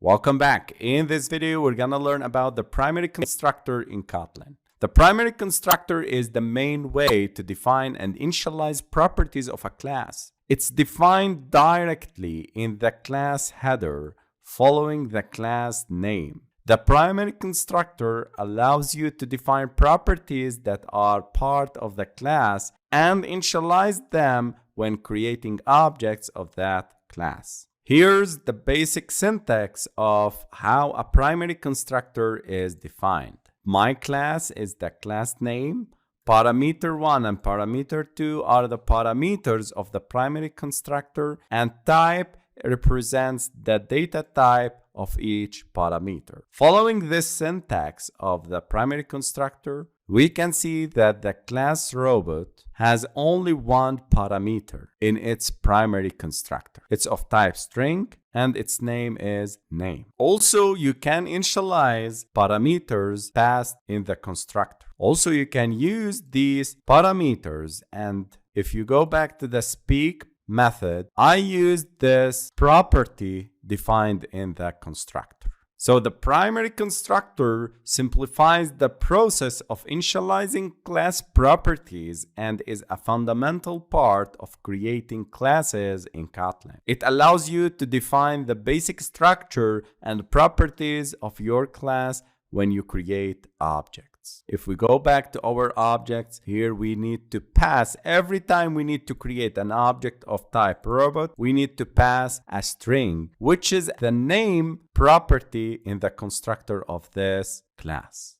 Welcome back. In this video, we're gonna learn about the primary constructor in Kotlin. The primary constructor is the main way to define and initialize properties of a class. It's defined directly in the class header following the class name. The primary constructor allows you to define properties that are part of the class and initialize them when creating objects of that class. Here's the basic syntax of how a primary constructor is defined. My class is the class name. Parameter 1 and parameter 2 are the parameters of the primary constructor, and type represents the data type of each parameter. Following this syntax of the primary constructor, we can see that the class robot has only one parameter in its primary constructor. It's of type string and its name is name. Also, you can initialize parameters passed in the constructor. Also, you can use these parameters, and if you go back to the speak method, I used this property defined in the constructor. So the primary constructor simplifies the process of initializing class properties and is a fundamental part of creating classes in Kotlin. It allows you to define the basic structure and properties of your class when you create objects. If we go back to our objects, here we need to pass, every time we need to create an object of type robot, we need to pass a string, which is the name property in the constructor of this class.